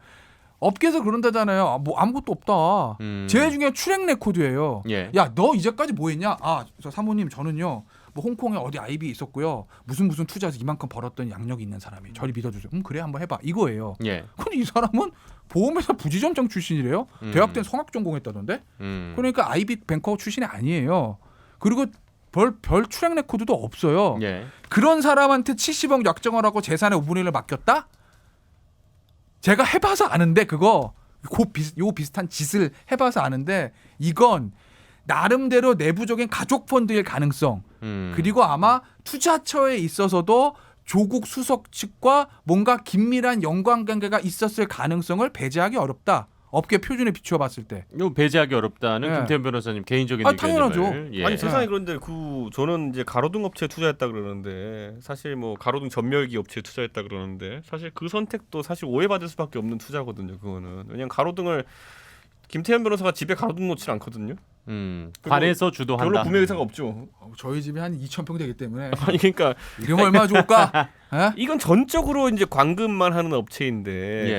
업계에서 그런다잖아요. 뭐 아무것도 없다. 제일 중요한 출행 레코드예요. 예. 야, 너 이제까지 뭐 했냐? 아, 저 사모님 저는요. 뭐 홍콩에 어디 IB 있었고요. 무슨 투자해서 이만큼 벌었던 양력이 있는 사람이 저리 믿어주세요. 그래 한번 해봐. 이거예요. 예. 근데 이 사람은 보험회사 부지점장 출신이래요. 대학 때는 성악 전공했다던데. 그러니까 IB 뱅커 출신이 아니에요. 그리고 별 출행 레코드도 없어요. 예. 그런 사람한테 70억 약정을 하고 재산의 5분의 1을 맡겼다? 제가 해봐서 아는데 그거 요 비슷한 짓을 해봐서 아는데 이건 나름대로 내부적인 가족 펀드일 가능성 그리고 아마 투자처에 있어서도 조국 수석 측과 뭔가 긴밀한 연관관계가 있었을 가능성을 배제하기 어렵다. 업계 표준에 비추어 봤을 때. 요 배제하기 어렵다는 예. 김태현 변호사님 개인적인 아, 의견을. 당연하죠. 예. 아니 세상에 그런데 저는 이제 가로등 업체에 투자했다 그러는데 사실 뭐 가로등 전멸기 업체에 투자했다 그러는데 사실 그 선택도 사실 오해받을 수밖에 없는 투자거든요. 그거는 왜냐면 가로등을 김태현 변호사가 집에 가로등 놓지 않거든요. 관에서 주도한다. 별로 구매 의사가 없죠. 저희 집이 한 2,000평 되기 때문에 아니 그러니까 이러면 얼마나 좋을까? 에? 이건 전적으로 이제 광급만 하는 업체인데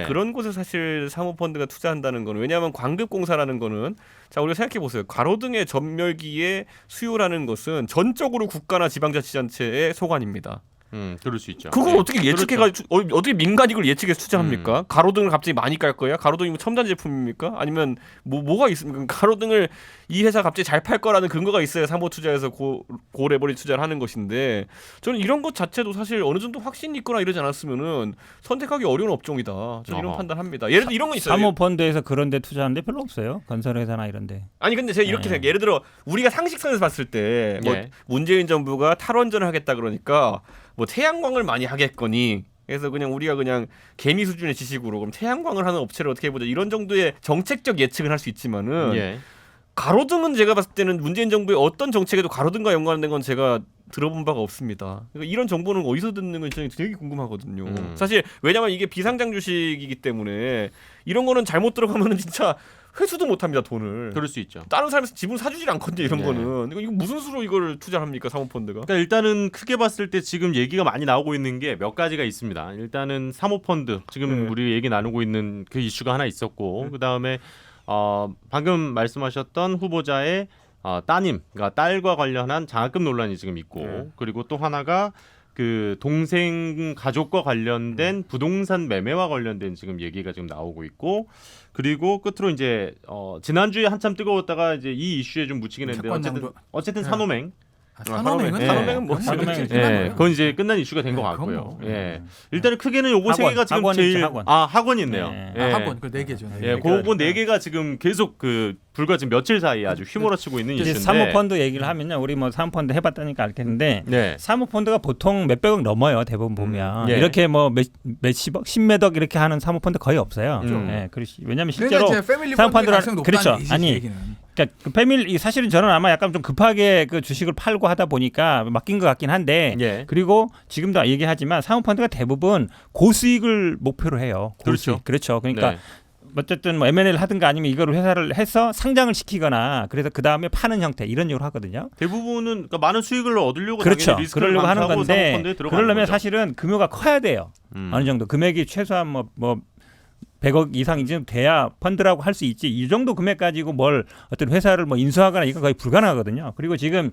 예. 그런 곳에 사실 사모펀드가 투자한다는 거는 왜냐하면 광급공사라는 거는 자 우리가 생각해 보세요. 가로등의 전멸기의 수요라는 것은 전적으로 국가나 지방자치단체의 소관입니다. 그럴 수 있죠. 그걸 예. 어떻게 예측해가지고 어떻게 민간이 이걸 예측해서 투자합니까? 가로등을 갑자기 많이 깔 거야? 가로등이 뭐 첨단 제품입니까? 아니면 뭐가 있습니까? 가로등을 이 회사 갑자기 잘 팔 거라는 근거가 있어야 사모 투자에서 고레버리 투자를 하는 것인데 저는 이런 것 자체도 사실 어느 정도 확신이 있거나 이러지 않았으면은 선택하기 어려운 업종이다. 저는 이런 판단합니다. 예를 들어 이런 거 있어요. 사모펀드에서 그런 데 투자하는 데 별로 없어요. 건설회사나 이런 데. 아니 근데 제가 이렇게 생각해요. 예를 들어 우리가 상식선에서 봤을 때 뭐 예. 문재인 정부가 탈원전을 하겠다 그러니까 뭐 태양광을 많이 하겠거니 그래서 그냥 우리가 그냥 개미 수준의 지식으로 그럼 태양광을 하는 업체를 어떻게 해보자 이런 정도의 정책적 예측을 할 수 있지만은 예. 가로등은 제가 봤을 때는 문재인 정부의 어떤 정책에도 가로등과 연관된 건 제가 들어본 바가 없습니다. 그러니까 이런 정보는 어디서 듣는 건지 되게 궁금하거든요. 사실 왜냐하면 이게 비상장 주식이기 때문에 이런 거는 잘못 들어가면은 진짜 회수도 못합니다 돈을. 그럴 수 있죠. 다른 사람에서 지분 사주질 않거든요 이런 네. 거는. 이거 무슨 수로 이걸 투자합니까 사모펀드가? 그러니까 일단은 크게 봤을 때 지금 얘기가 많이 나오고 있는 게 몇 가지가 있습니다. 일단은 사모펀드 지금 우리 얘기 나누고 있는 그 이슈가 하나 있었고 그 다음에 방금 말씀하셨던 후보자의 따님, 그러니까 딸과 관련한 장학금 논란이 지금 있고 그리고 또 하나가 그 동생 가족과 관련된 부동산 매매와 관련된 지금 얘기가 지금 나오고 있고 그리고 끝으로 이제 지난주에 한참 뜨거웠다가 이제 이 이슈에 좀 묻히긴 했는데 어쨌든 산호맹. 산호맹은 예. 산호맹은 뭐 산호맹은 예, 그건 이제 끝난 이슈가 된 것 같고요. 그건 뭐. 예, 일단은 크게는 요거 세 학원, 개가 지금 학원 제일 있죠, 학원. 학원이 있네요. 네. 예. 학원 그 4개죠. 예, 그거 네 개가 지금 계속 그 불과 지금 며칠 사이에 아주 휘몰아치고 있는 이제 이슈인데. 사모펀드 얘기를 하면요, 우리 뭐 사모펀드 해봤다니까 알겠는데 네. 사모펀드가 보통 몇백억 넘어요. 대부분 보면 예. 이렇게 뭐 몇십억, 십몇억 이렇게 하는 사모펀드 거의 없어요. 예, 왜냐하면 실제로 사모펀드라는 그렇죠. 아니. 그러니까 그 패밀리 사실은 저는 아마 약간 좀 급하게 그 주식을 팔고 하다 보니까 맡긴 것 같긴 한데 예. 그리고 지금도 얘기하지만 사모펀드가 대부분 고수익을 목표로 해요. 고수익. 그렇죠. 그러니까 네. 어쨌든 뭐 M&A를 하든가 아니면 이거를 회사를 해서 상장을 시키거나 그래서 그 다음에 파는 형태 이런 식으로 하거든요. 대부분은 그러니까 많은 수익을 얻으려고 그렇죠. 리스크를 그러려고 하는 감수하고 건데 사모펀드에 들어가는 그러려면 거죠. 사실은 규모가 커야 돼요. 어느 정도 금액이 최소한 뭐 100억 이상 이제 돼야 펀드라고 할 수 있지. 이 정도 금액 가지고 뭘 어떤 회사를 뭐 인수하거나 이건 거의 불가능하거든요. 그리고 지금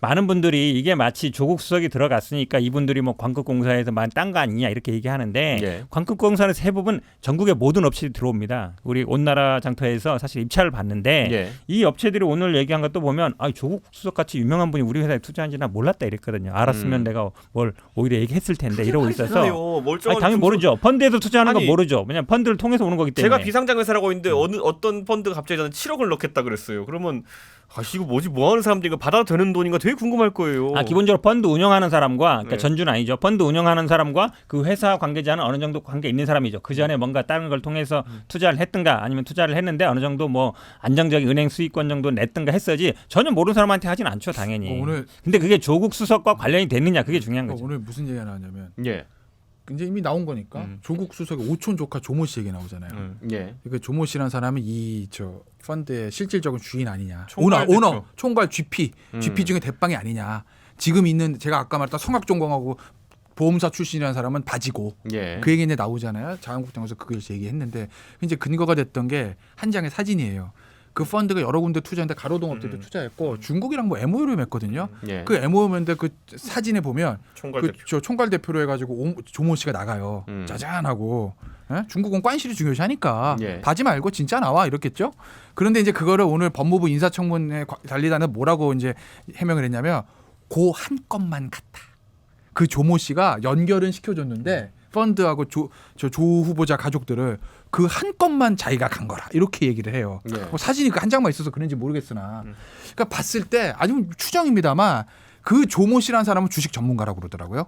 많은 분들이 이게 마치 조국 수석이 들어갔으니까 이분들이 뭐 광급공사에서만 딴 거 아니냐 이렇게 얘기하는데 예. 광급공사는 대부분 전국의 모든 업체들이 들어옵니다. 우리 온나라 장터에서 사실 입찰을 봤는데 예. 이 업체들이 오늘 얘기한 것도 보면 조국 수석 같이 유명한 분이 우리 회사에 투자한지 난 몰랐다 이랬거든요. 알았으면 내가 뭘 오히려 얘기했을 텐데 이러고 있어서 당연히 모르죠. 펀드에서 투자하는 건 모르죠. 왜냐하면 펀드를 통해서 오는 거기 때문에. 제가 비상장 회사라고 있는데 어떤 펀드가 갑자기 저는 7억을 넣겠다 그랬어요. 그러면 이거 뭐지? 뭐 하는 사람들이 이거 받아도 되는 돈인가 되게 궁금할 거예요. 기본적으로 펀드 운영하는 사람과 그러니까 네. 전주는 아니죠. 펀드 운영하는 사람과 그 회사 관계자는 어느 정도 관계 있는 사람이죠. 그 전에 뭔가 다른 걸 통해서 투자를 했든가 아니면 투자를 했는데 어느 정도 뭐 안정적인 은행 수익권 정도 냈든가 했어야지 전혀 모르는 사람한테 하진 않죠, 당연히. 오늘 근데 그게 조국 수석과 관련이 됐느냐 그게 중요한 거죠. 오늘 무슨 얘기가 나왔냐면 예. 이제 이미 나온 거니까 조국 수석의 오촌 조카 조모 씨 얘기 나오잖아요. 예. 그 조모 씨라는 사람은 이 펀드의 실질적인 주인 아니냐. 총괄 오너, 대표. 총괄 GP 중에 대빵이 아니냐. 지금 있는 제가 아까 말했던 성악전공하고 보험사 출신이라는 사람은 바지고 예. 그 얘기 이제 나오잖아요. 자유한국당에서 그걸 얘기했는데 이제 근거가 됐던 게 한 장의 사진이에요. 그 펀드가 여러 군데 투자했는데 가로등 업체도 투자했고 중국이랑 뭐 MOU를 맺거든요. 예. 그 MOU인데 그 사진에 보면 총괄 대표. 저 총괄 대표로 해가지고 조모 씨가 나가요. 짜잔하고 예? 중국은 관시를 중요시하니까 예. 바지 말고 진짜 나와 이렇겠죠. 그런데 이제 그거를 오늘 법무부 인사청문회 달리다는 뭐라고 이제 해명을 했냐면 그 한 건만 같다. 그 조모 씨가 연결은 시켜줬는데 펀드하고 조 후보자 가족들을 그 한 건만 자기가 간 거라 이렇게 얘기를 해요. 예. 뭐 사진이 그 한 장만 있어서 그런지 모르겠으나 그러니까 봤을 때 아주 추정입니다만 그 조모 씨라는 사람은 주식 전문가라고 그러더라고요.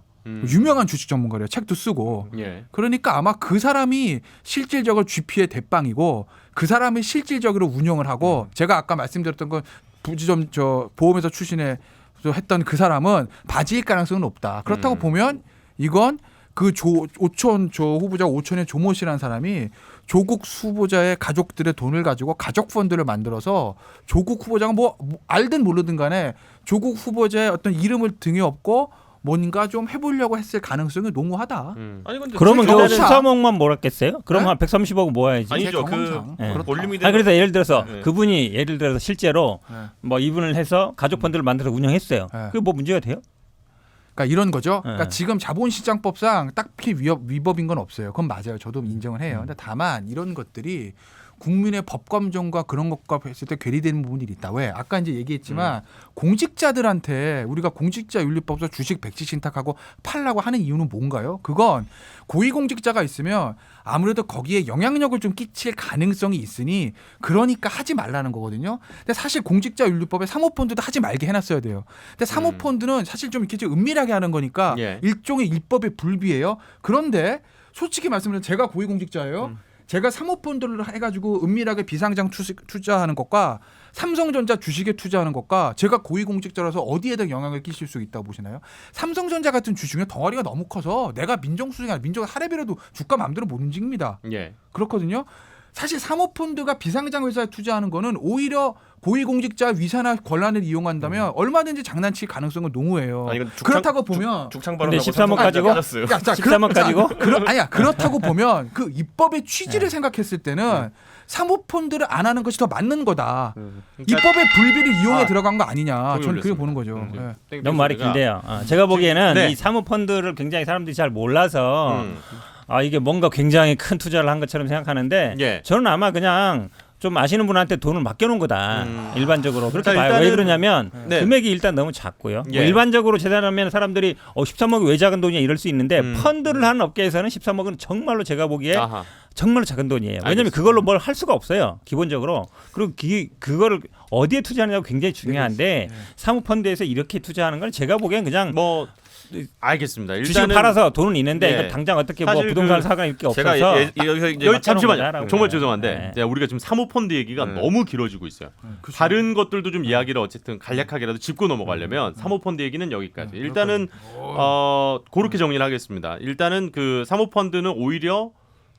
유명한 주식 전문가래요. 책도 쓰고. 예. 그러니까 아마 그 사람이 실질적으로 GP의 대빵이고 그 사람이 실질적으로 운영을 하고 제가 아까 말씀드렸던 건 부지점 보험회사 출신의 했던 그 사람은 바지일 가능성은 없다. 그렇다고 보면 이건 그 오촌 후보자 오촌의 조모 씨라는 사람이 조국 후보자의 가족들의 돈을 가지고 가족 펀드를 만들어서 조국 후보자가 뭐 알든 모르든 간에 조국 후보자의 어떤 이름을 등에 업고 뭔가 좀 해보려고 했을 가능성이 농후하다. 아니 근데 그러면 그 경험상. 13억만 몰았겠어요? 그럼 네? 한 130억 모아야지. 아니죠. 제 경험상 네. 그렇다. 올림이든 그래서 예를 들어서 네. 그분이 예를 들어서 실제로 네. 뭐 이분을 해서 가족 펀드를 만들어서 운영했어요. 네. 그게 뭐 문제가 돼요? 그러니까 이런 거죠. 그러니까 네. 지금 자본시장법상 딱히 위법인 건 없어요. 그건 맞아요. 저도 인정을 해요. 근데 다만 이런 것들이 국민의 법감정과 그런 것과 했을 때 괴리되는 부분들이 있다. 왜? 아까 이제 얘기했지만 공직자들한테 우리가 공직자윤리법에서 주식 백지 신탁하고 팔라고 하는 이유는 뭔가요? 그건 고위공직자가 있으면 아무래도 거기에 영향력을 좀 끼칠 가능성이 있으니 그러니까 하지 말라는 거거든요. 근데 사실 공직자윤리법에 사모펀드도 하지 말게 해놨어야 돼요. 근데 사모펀드는 사실 좀 이렇게 좀 은밀하게 하는 거니까 예. 일종의 입법에 불비해요. 그런데 솔직히 말씀드리면 제가 고위공직자예요. 제가 사모펀드를 해가지고 은밀하게 비상장 투자하는 것과 삼성전자 주식에 투자하는 것과 제가 고위공직자라서 어디에다 영향을 끼칠 수 있다고 보시나요? 삼성전자 같은 주식은 덩어리가 너무 커서 내가 민정수석이 아니라 민정 하랩이라도 주가 마음대로 못 움직입니다. 예. 그렇거든요. 사실 사모펀드가 비상장 회사에 투자하는 거는 오히려 고위공직자 위사나 권한을 이용한다면 얼마든지 장난칠 가능성은 농후해요. 아니, 이건 그렇다고 보면 죽창 근데 발언하고 13억 가지고? 빠졌어요. 야, 자, 13억 가지고? 아니야. 그렇다고 보면 그 입법의 취지를 생각했을 때는 사모펀드를 안 하는 것이 더 맞는 거다. 입법의 불비를 이용해 들어간 거 아니냐. 저는 그렇게 보는 거죠. 예. 너무 말이 긴데요. 제가 보기에는 네. 이 사모펀드를 굉장히 사람들이 잘 몰라서 이게 뭔가 굉장히 큰 투자를 한 것처럼 생각하는데 예. 저는 아마 그냥 좀 아시는 분한테 돈을 맡겨놓은 거다. 일반적으로 그렇게 그러니까 봐요. 왜 일단은- 그러냐면 네. 금액이 일단 너무 작고요. 예. 뭐 일반적으로 재단하면 사람들이 13억이 왜 작은 돈이냐 이럴 수 있는데 펀드를 하는 업계에서는 13억은 정말로 제가 보기에 아하. 정말로 작은 돈이에요. 왜냐하면 알겠습니다. 그걸로 뭘 할 수가 없어요. 기본적으로. 그리고 그거를 어디에 투자하느냐가 굉장히 중요한데 사모펀드에서 이렇게 투자하는 건 제가 보기엔 그냥 뭐 알겠습니다. 주식을 일단은 팔아서 돈은 있는데 네. 이거 당장 어떻게 뭐 사실 부동산을 그 사거나 이렇게 제가 없어서 여기서 이제 여기 잠시만요. 거다라고 정말 봐요. 죄송한데 네. 우리가 지금 사모펀드 얘기가 네. 너무 길어지고 있어요. 그렇죠. 다른 것들도 좀 이야기를 어쨌든 간략하게라도 짚고 넘어가려면 사모펀드 얘기는 여기까지. 일단은 그렇게 정리를 하겠습니다. 일단은 그 사모펀드는 오히려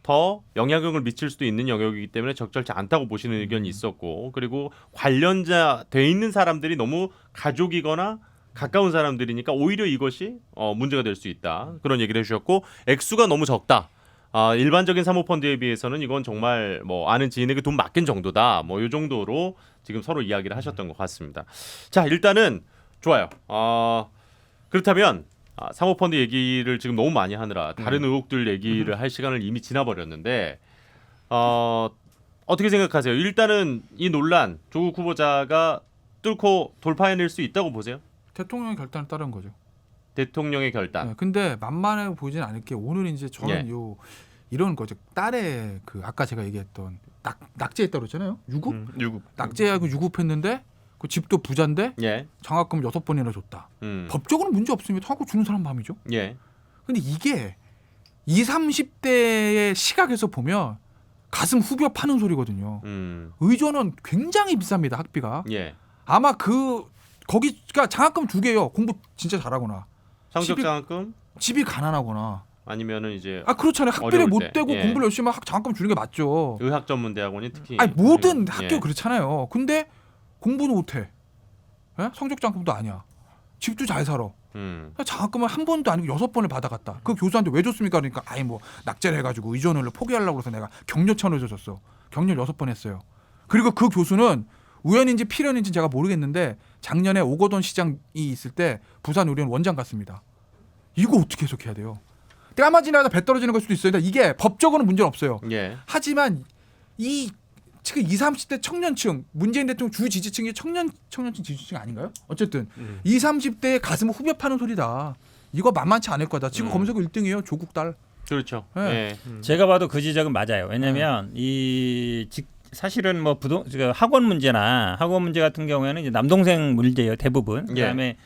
더 영향력을 미칠 수도 있는 영역이기 때문에 적절치 않다고 보시는 의견이 있었고, 그리고 관련자 돼 있는 사람들이 너무 가족이거나 가까운 사람들이니까 오히려 이것이 문제가 될 수 있다. 그런 얘기를 해주셨고, 액수가 너무 적다. 일반적인 사모펀드에 비해서는 이건 정말 뭐 아는 지인에게 돈 맡긴 정도다. 뭐 이 정도로 지금 서로 이야기를 하셨던 것 같습니다. 자, 일단은 좋아요. 그렇다면 사모펀드 얘기를 지금 너무 많이 하느라 다른 의혹들 얘기를 할 시간을 이미 지나버렸는데 어떻게 생각하세요? 일단은 이 논란 조국 후보자가 뚫고 돌파해낼 수 있다고 보세요? 대통령의 결단을 따른 거죠. 대통령의 결단. 네, 근데 만만해 보이진 않을 게 오늘 이제 저는 이런 거죠. 딸의 그 아까 제가 얘기했던 낙제했다고 그랬잖아요. 유급? 유급. 낙제하고 유급했는데 그 집도 부자인데 장학금 6번이나 줬다. 법적으로 문제 없습니다. 하고 주는 사람 마음이죠. 근데 이게 20, 30대의 시각에서 보면 가슴 후벼 파는 소리거든요. 의존은 굉장히 비쌉니다. 학비가. 아마 거기가 장학금 2개요. 공부 진짜 잘하거나. 성적 장학금? 집이 가난하거나. 아니면은 이제 그렇잖아요. 학비를 못 대고 공부를 열심히 하면 장학금 주는 게 맞죠. 의학 전문 대학원이 특히 모든 학교 그렇잖아요. 근데 공부는 못 해. 성적 장학금도 아니야. 집도 잘 살아. 장학금을 한 번도 아니고 6번을 받아갔다. 그 교수한테 왜 줬습니까? 그러니까 뭐 낙제를 해가지고 의존을 포기하려고 해서 내가 격려천을 줬어. 격려 6번 했어요. 그리고 그 교수는 우연인지 필연인지 제가 모르겠는데 작년에 오거돈 시장이 있을 때 부산 우리는 원장 갔습니다. 이거 어떻게 해석해야 돼요? 땀아 지나다 배 떨어지는 걸 수도 있어요. 이게 법적으로는 문제는 없어요. 하지만 이 지금 20, 30대 청년층 문재인 대통령 주 지지층이 청년층 지지층 아닌가요? 어쨌든 20, 30대의 가슴을 후벼 파는 소리다. 이거 만만치 않을 거다. 지금 검색어 1등이에요. 조국 딸. 그렇죠. 제가 봐도 그 지적은 맞아요. 왜냐하면 사실은 뭐 학원 문제 같은 경우에는 이제 남동생 문제예요. 대부분. 그다음에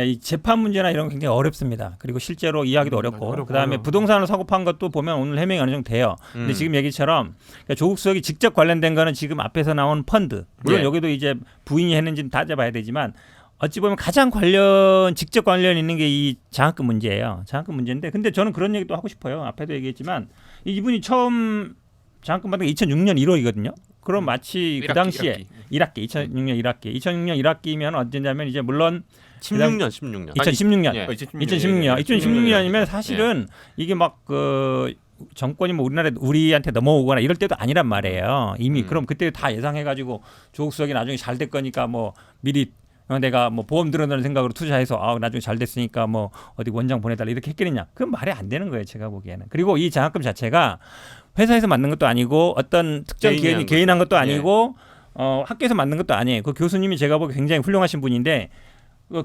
이 재판 문제나 이런 게 굉장히 어렵습니다. 그리고 실제로 이해하기도 어렵고 그다음에 부동산을 사고 판 것도 보면 오늘 해명이 어느 정도 돼요. 근데 지금 얘기처럼 그러니까 조국 수석이 직접 관련된 거는 지금 앞에서 나온 펀드 물론 여기도 이제 부인이 했는지는 따져봐야 되지만 어찌 보면 가장 직접 관련 있는 게 이 장학금 문제예요. 장학금 문제인데 근데 저는 그런 얘기도 하고 싶어요. 앞에도 얘기했지만 이분이 처음 장학금 받은 게 2006년 1월이거든요. 그럼 마치 그 당시에 1학기 2006년 1학기면 언제냐면 이제 물론 2016년이면 2016년이면 사실은 이게 막 그 정권이 뭐 우리한테 넘어오거나 이럴 때도 아니란 말이에요. 이미 그럼 그때 다 예상해가지고 조국 수석이 나중에 잘 될 거니까 뭐 미리 내가 뭐 보험 들어놓는 생각으로 투자해서 나중에 잘 됐으니까 뭐 어디 원장 보내달라 이렇게 했겠느냐? 그건 말이 안 되는 거예요. 제가 보기에는. 그리고 이 장학금 자체가 회사에서 만든 것도 아니고 어떤 특정 기업이 개인한 것도 아니고 학교에서 만든 것도 아니에요. 그 교수님이 제가 보기에 굉장히 훌륭하신 분인데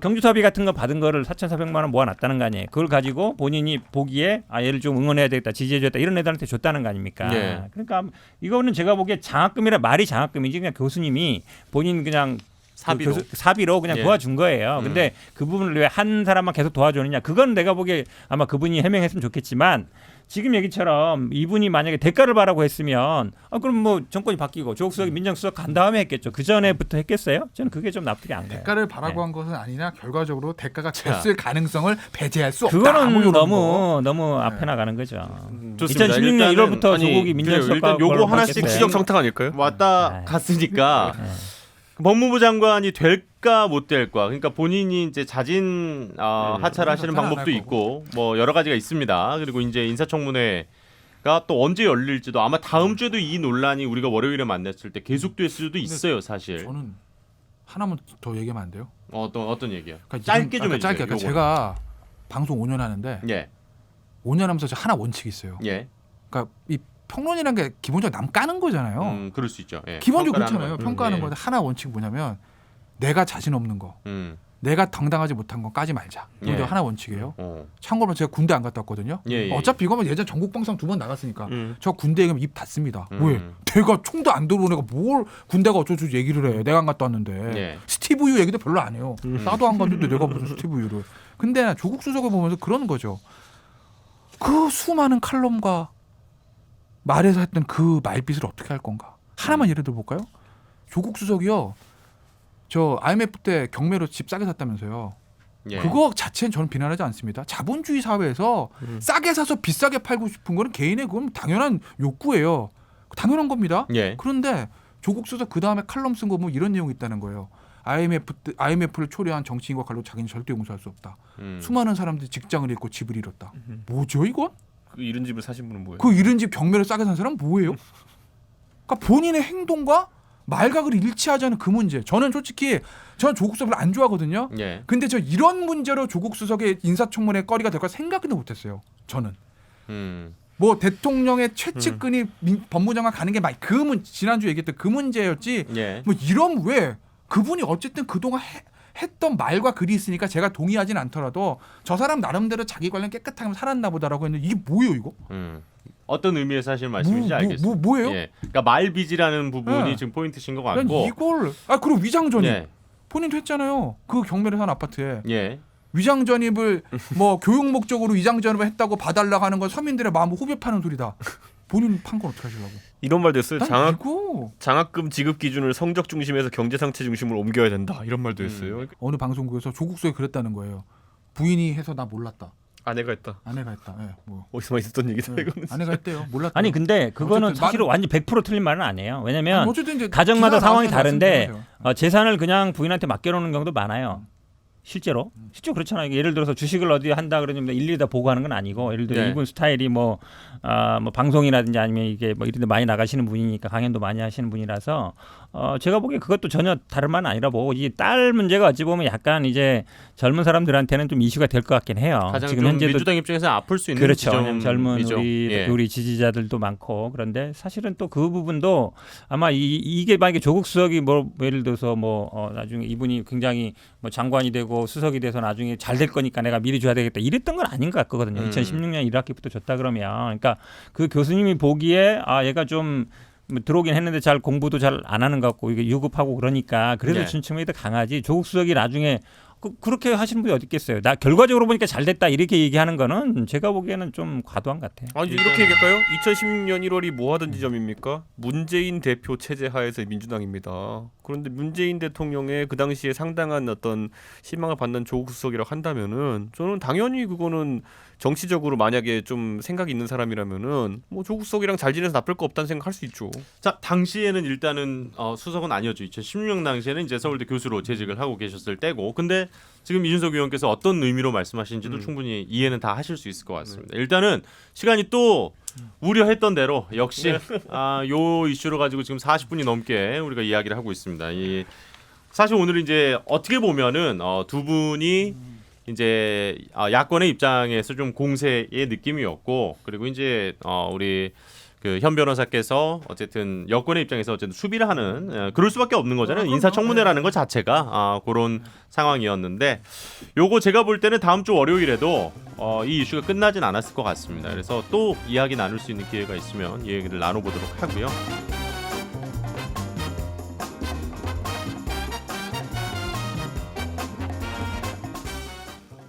경주사비 같은 거 받은 거를 4,400만 원 모아놨다는 거 아니에요. 그걸 가지고 본인이 보기에 얘를 좀 응원해야 되겠다, 지지해줘야겠다 이런 애들한테 줬다는 거 아닙니까? 그러니까 이거는 제가 보기에 장학금이라 말이 장학금이지 그냥 교수님이 본인 그냥 사비로 그냥 도와준 거예요. 근데 그 부분을 왜 한 사람만 계속 도와주느냐? 그건 내가 보기에 아마 그분이 해명했으면 좋겠지만 지금 얘기처럼 이분이 만약에 대가를 바라고 했으면 그럼 뭐 정권이 바뀌고 조국 수석이 민정수석 간 다음에 했겠죠. 그 전에부터 했겠어요? 저는 그게 좀 납득이 안 가요. 대가를 바라고 한 것은 아니냐 결과적으로 대가가 됐을 가능성을 배제할 수 없다. 그거는 너무 앞에 나가는 거죠. 좋습니다. 2016년 1월부터 조국이 민정수석 일단 요거 하나씩 지정청탁 아닐까요? 왔다 갔으니까 법무부 장관이 될까 못 될까. 그러니까 본인이 이제 자진 하차를 하시는 방법도 있고 뭐 여러 가지가 있습니다. 그리고 이제 인사청문회가 또 언제 열릴지도 아마 다음 주에도 이 논란이 우리가 월요일에 만났을 때 계속될 수도 있어요, 사실. 저는 하나만 더 얘기하면 안 돼요? 어떤 얘기요? 그러니까 짧게 좀 해주세요. 짧게. 제가 방송 5년 하는데 5년 하면서 저 하나 원칙이 있어요. 그러니까 이 평론이라는 게 기본적으로 남 까는 거잖아요. 그럴 수 있죠. 기본적으로 그렇잖아요. 평가하는 건데 하나 원칙 뭐냐면 내가 자신 없는 거, 내가 당당하지 못한 건 까지 말자. 이게 하나 원칙이에요. 참고로 제가 군대 안 갔다 왔거든요. 어차피 이거면 예전 전국 방송 2번 나갔으니까 저 군대에 가면 입 닫습니다. 왜? 내가 총도 안 들어오는 애가 뭘 군대가 어쩌고 얘기를 해. 내가 안 갔다 왔는데 스티브 유 얘기도 별로 안 해요. 나도 안 갔는데 내가 무슨 스티브 유를. 근데 조국 수석을 보면서 그러는 거죠. 그 수많은 칼럼과 말에서 했던 그 말빛을 어떻게 할 건가? 하나만 예를 들어볼까요? 조국 수석이요. 저 IMF 때 경매로 집 싸게 샀다면서요. 그거 자체는 저는 비난하지 않습니다. 자본주의 사회에서 싸게 사서 비싸게 팔고 싶은 거는 개인의 그건 당연한 욕구예요. 당연한 겁니다. 그런데 조국 수석 그 다음에 칼럼 쓴 거 뭐 이런 내용이 있다는 거예요. IMF를 초래한 정치인과 관료 자기는 절대 용서할 수 없다. 수많은 사람들이 직장을 잃고 집을 잃었다. 뭐죠 이건? 그 이런 집을 사신 분은 뭐예요? 그 이런 집 경매를 싸게 산 사람은 뭐예요? 그러니까 본인의 행동과 말각을 일치하지 않은 그 문제. 저는 솔직히 조국 수석을 안 좋아하거든요. 예. 근데 저 이런 문제로 조국 수석의 인사청문회 거리가 될 거 생각도 못했어요. 저는. 뭐 대통령의 최측근이 법무장관 가는 게 그 지난주 얘기했던 그 문제였지. 예. 뭐 이런 왜 그분이 어쨌든 그동안 했던 말과 글이 있으니까 제가 동의하진 않더라도 저 사람 나름대로 자기 관련 깨끗하게 살았나 보다라고 했는데 이게 뭐예요 이거? 어떤 의미에서 하시는 말씀인지 알겠습니다. 뭐예요? 예. 그러니까 말빚이라는 부분이 네. 지금 포인트신 것 난 같고. 이걸 그리고 위장전입 예. 본인도 했잖아요. 그 경매를 산 아파트에 예. 위장전입을 뭐 교육 목적으로 위장전입을 했다고 봐달라고 하는 건 서민들의 마음을 후벼 파는 소리다. 본인 판 건 어떻게 하시려고? 이런 말도 했어요. 이거 장학금 지급 기준을 성적 중심에서 경제 상태 중심으로 옮겨야 된다. 이런 말도 했어요. 어느 방송국에서 조국 수석이 그랬다는 거예요. 부인이 해서 나 몰랐다. 아내가 했다. 아내가 했다. 예, 뭐. 어디서만 있었던 얘기다 이거는. 아내가 했대요. 몰랐다. 아니 근데 그거는 어쨌든 사실은 완전 100% 틀린 말은 아니에요. 왜냐면 어쨌든 이제 가정마다 기사 상황이 나와서 다른데 말씀드려요. 재산을 그냥 부인한테 맡겨놓는 경우도 많아요. 실제로 그렇잖아요. 예를 들어서 주식을 어디 한다 그러면 일일이 다 보고하는 건 아니고, 예를 들어 네. 이분 스타일이 뭐 방송이라든지 아니면 이게 뭐 이런데 많이 나가시는 분이니까 강연도 많이 하시는 분이라서 제가 보기에 그것도 전혀 다른 말은 아니라 보고, 이 딸 문제가 어찌 보면 약간 이제 젊은 사람들한테는 좀 이슈가 될 것 같긴 해요. 가장 지금 좀 현재도 민주당 입장에서 아플 수 있는 그렇죠. 왜냐면 젊은 지점이죠. 예. 우리 지지자들도 많고, 그런데 사실은 또 그 부분도 아마 이게 만약에 조국 수석이 뭐 예를 들어서 나중에 이분이 굉장히 뭐 장관이 되고 수석이 돼서 나중에 잘 될 거니까 내가 미리 줘야 되겠다 이랬던 건 아닌 것 같거든요. 2016년 1학기부터 줬다 그러면, 그러니까 그 교수님이 보기에 얘가 좀 들어오긴 했는데 잘 공부도 잘 안 하는 것 같고 이게 유급하고 그러니까 그래도 네. 준청이 더 강하지. 조국 수석이 나중에 그렇게 하시는 분이 어디 있겠어요. 나 결과적으로 보니까 잘 됐다 이렇게 얘기하는 거는 제가 보기에는 좀 과도한 것 같아요. 아니 이렇게 얘기할까요? 2016년 1월이 뭐 하던 지점입니까? 문재인 대표 체제 하에서 민주당입니다. 그런데 문재인 대통령의 그 당시에 상당한 어떤 실망을 받는 조국 수석이라고 한다면은 저는 당연히 그거는 정치적으로 만약에 좀 생각이 있는 사람이라면은 뭐 조국 수석이랑 잘 지내서 나쁠 거 없다는 생각할 수 있죠. 자, 당시에는 일단은 수석은 아니었죠. 2016년 당시에는 이제 서울대 교수로 재직을 하고 계셨을 때고, 근데 지금 이준석 의원께서 어떤 의미로 말씀하시는지도 충분히 이해는 다 하실 수 있을 것 같습니다. 일단은 시간이 또 우려했던 대로 역시 요 이슈로 가지고 지금 40분이 넘게 우리가 이야기를 하고 있습니다. 사실 오늘 이제 어떻게 보면은 두 분이 이제 야권의 입장에서 좀 공세의 느낌이었고, 그리고 이제 우리 그 현 변호사께서 어쨌든 여권의 입장에서 어쨌든 수비를 하는 그럴 수밖에 없는 거잖아요. 인사청문회라는 것 자체가 그런 상황이었는데, 요거 제가 볼 때는 다음 주 월요일에도 이 이슈가 끝나진 않았을 것 같습니다. 그래서 또 이야기 나눌 수 있는 기회가 있으면 이 얘기를 나눠보도록 하고요.